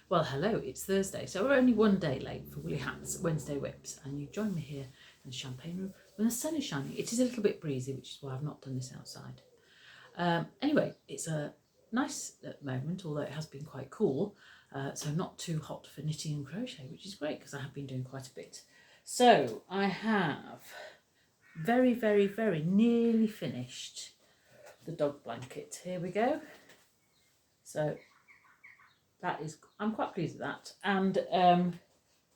Well, hello, it's Thursday, so we're only one day late for Woolly Hats Wednesday Whips, and you join me here in the Champagne Room when the sun is shining. It is a little bit breezy, which is why I've not done this outside. Anyway, it's a nice at the moment, although it has been quite cool, so not too hot for knitting and crochet, which is great because I have been doing quite a bit. So I have very, very, very nearly finished the dog blanket. Here we go. So that is, I'm quite pleased with that, and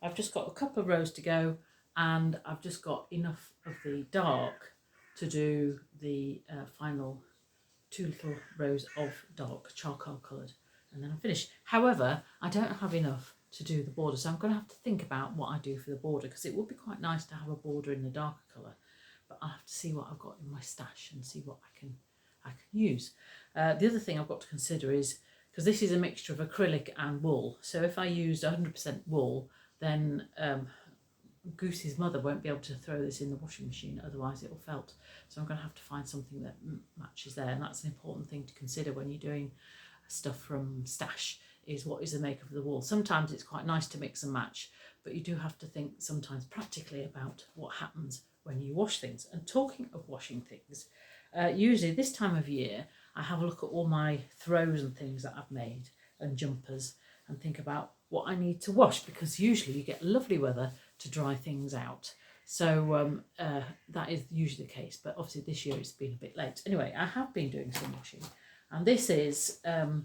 I've just got a couple of rows to go, and I've just got enough of the dark to do the final 2 little rows of dark charcoal coloured, and then I'm finished. However, I don't have enough to do the border, so I'm going to have to think about what I do for the border, because it would be quite nice to have a border in the darker colour, but I'll have to see what I've got in my stash and see what I can use. The other thing I've got to consider is, because this is a mixture of acrylic and wool, so if I used 100% wool, then Goosey's mother won't be able to throw this in the washing machine, otherwise it will felt. So I'm going to have to find something that matches there, and that's an important thing to consider when you're doing stuff from stash, is what is the makeup of the wool. Sometimes it's quite nice to mix and match, but you do have to think sometimes practically about what happens when you wash things. And talking of washing things, usually this time of year I have a look at all my throws and things that I've made and jumpers and think about what I need to wash, because usually you get lovely weather to dry things out. So that is usually the case, but obviously this year it's been a bit late. Anyway, I have been doing some washing, and this is a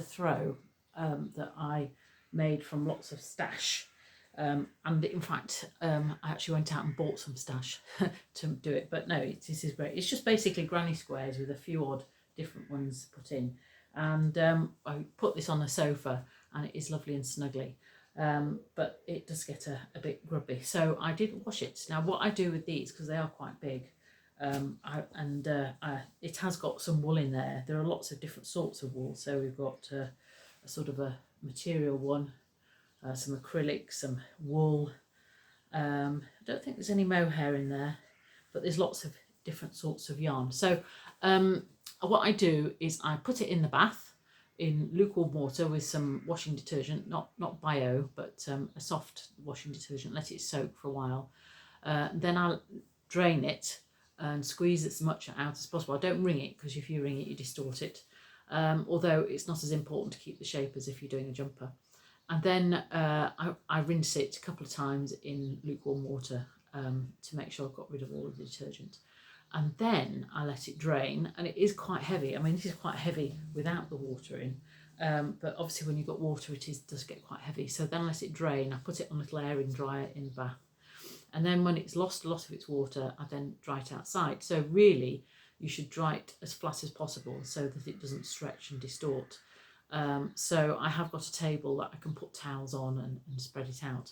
throw that I made from lots of stash. And in fact, I actually went out and bought some stash to do it, but no, this is great. It's just basically granny squares with a few odd different ones put in, and I put this on the sofa and it is lovely and snuggly, but it does get a bit grubby, so I did wash it. Now what I do with these, because they are quite big, it has got some wool in there. There are lots of different sorts of wool, so we've got a sort of a material one, some acrylic, some wool. I don't think there's any mohair in there, but there's lots of different sorts of yarn. So what I do is I put it in the bath in lukewarm water with some washing detergent, not bio, but a soft washing detergent. Let it soak for a while. Then I'll drain it and squeeze as much out as possible. I don't wring it, because if you wring it you distort it, although it's not as important to keep the shape as if you're doing a jumper. And then I rinse it a couple of times in lukewarm water to make sure I've got rid of all of the detergent. And then I let it drain, and it is quite heavy. I mean, this is quite heavy without the water in, but obviously when you've got water it does get quite heavy. So then I let it drain. I put it on a little airing dryer in the bath, and then when it's lost a lot of its water, I then dry it outside. So really you should dry it as flat as possible so that it doesn't stretch and distort. So I have got a table that I can put towels on and spread it out,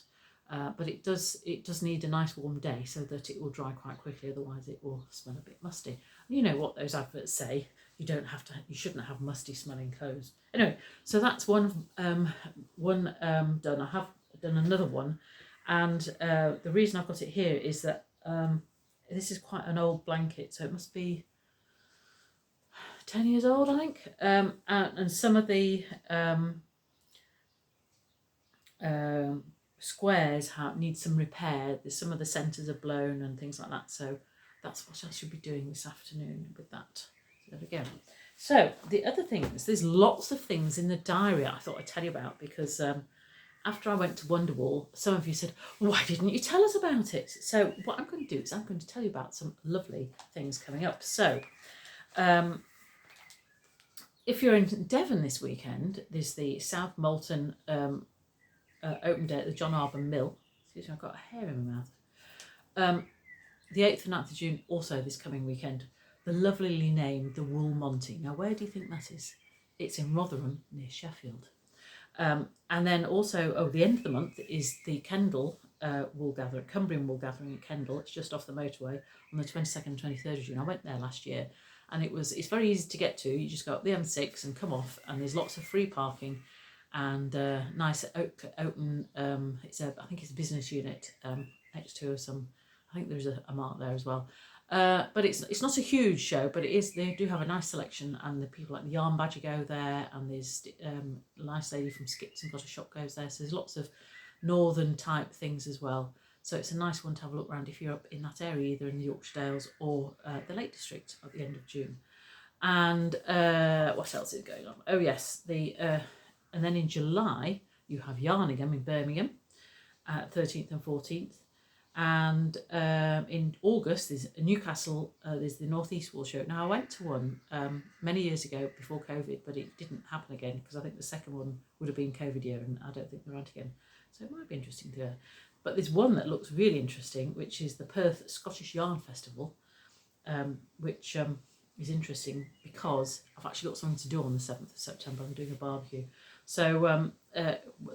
but it does need a nice warm day so that it will dry quite quickly, otherwise it will smell a bit musty. You know what those adverts say, you shouldn't have musty smelling clothes. Anyway, so that's one done. I have done another one, and the reason I've got it here is that this is quite an old blanket, so it must be 10 years old, I think, and some of the squares need some repair. Some of the centres are blown and things like that, so that's what I should be doing this afternoon with that. So there we go. So the other thing is, there's lots of things in the diary I thought I'd tell you about, because after I went to Wonderwall, some of you said, why didn't you tell us about it? So what I'm going to do is I'm going to tell you about some lovely things coming up. So if you're in Devon this weekend, there's the South Molton open day at the John Arbor Mill. Excuse me, I've got a hair in my mouth. The 8th and 9th of June, also this coming weekend, the lovelily named the Wool Monty. Now, where do you think that is? It's in Rotherham, near Sheffield. And then also, the end of the month is the Kendal wool gathering, Cumbrian wool gathering at Kendal. It's just off the motorway on the 22nd and 23rd of June. I went there last year, and it's very easy to get to. You just go up the M6 and come off, and there's lots of free parking and nice open. I think it's a business unit next to some. I think there's a mart there as well. But it's not a huge show, but it is. They do have a nice selection, and the people like the Yarn Badger go there, and there's a nice lady from Skips and Got a Shop goes there. So there's lots of northern type things as well. So it's a nice one to have a look around if you're up in that area, either in the Yorkshire Dales or the Lake District at the end of June. And what else is going on? Oh yes, and then in July you have Yarningham in Birmingham, 13th and 14th. And in August there's Newcastle, there's the North East Wool Show. Now I went to one many years ago before COVID, but it didn't happen again because I think the second one would have been COVID year, and I don't think they're out again. So it might be interesting to go. But there's one that looks really interesting, which is the Perth Scottish Yarn Festival, which is interesting because I've actually got something to do on the 7th of September. I'm doing a barbecue. So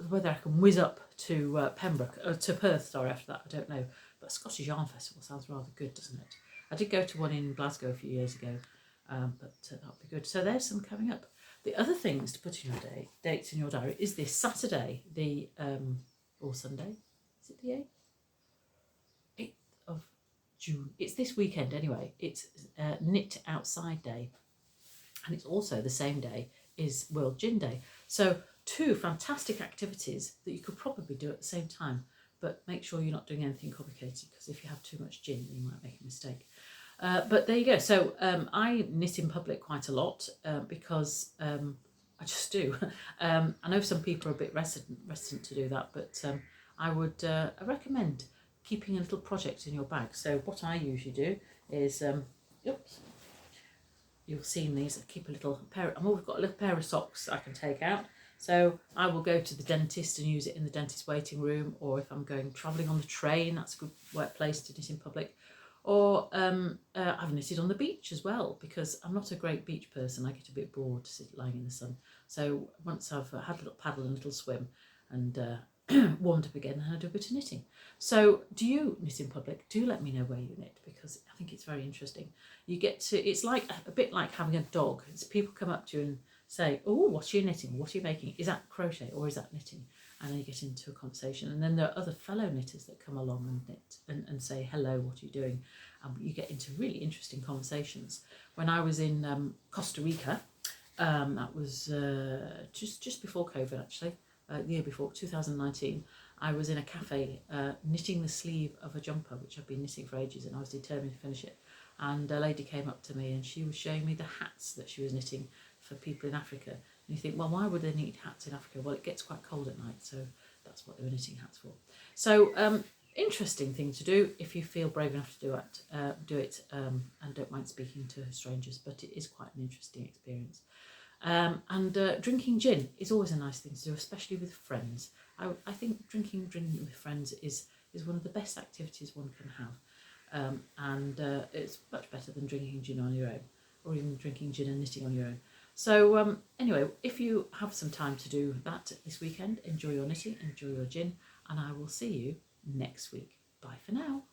whether I can whiz up to to Perth, after that, I don't know. But Scottish Yarn Festival sounds rather good, doesn't it? I did go to one in Glasgow a few years ago, but that'll be good. So there's some coming up. The other things to put in your dates in your diary is this Saturday, or Sunday. Is it the 8th of June? It's this weekend anyway. It's Knit Outside Day, and it's also the same day is World Gin Day. So 2 fantastic activities that you could probably do at the same time, but make sure you're not doing anything complicated, because if you have too much gin you might make a mistake. But there you go. So I knit in public quite a lot because I just do. I know some people are a bit reticent to do that, but I would recommend keeping a little project in your bag. So what I usually do is, you'll see in these, I keep a little pair. I've always got a little pair of socks I can take out. So I will go to the dentist and use it in the dentist waiting room, or if I'm going travelling on the train, that's a good place to knit in public. Or I've knitted on the beach as well, because I'm not a great beach person. I get a bit bored to sit lying in the sun. So once I've had a little paddle and a little swim and warmed up again, then I do a bit of knitting. So do you knit in public? Do let me know where you knit, because I think it's very interesting. You get to, it's like a bit like having a dog. It's people come up to you and say, oh, what are you knitting? What are you making? Is that crochet or is that knitting? And then you get into a conversation. And then there are other fellow knitters that come along and knit and say, hello, what are you doing? And you get into really interesting conversations. When I was in Costa Rica, that was just before COVID actually, the year before, 2019, I was in a cafe knitting the sleeve of a jumper, which I've been knitting for ages, and I was determined to finish it. And a lady came up to me and she was showing me the hats that she was knitting for people in Africa. And you think, well, why would they knit hats in Africa? Well, it gets quite cold at night, so that's what they were knitting hats for. So interesting thing to do if you feel brave enough to do it, and don't mind speaking to strangers, but it is quite an interesting experience. And drinking gin is always a nice thing to do, especially with friends. I think drinking gin with friends is one of the best activities one can have, and it's much better than drinking gin on your own, or even drinking gin and knitting on your own. So anyway, if you have some time to do that this weekend, enjoy your knitting, enjoy your gin, and I will see you next week. Bye for now.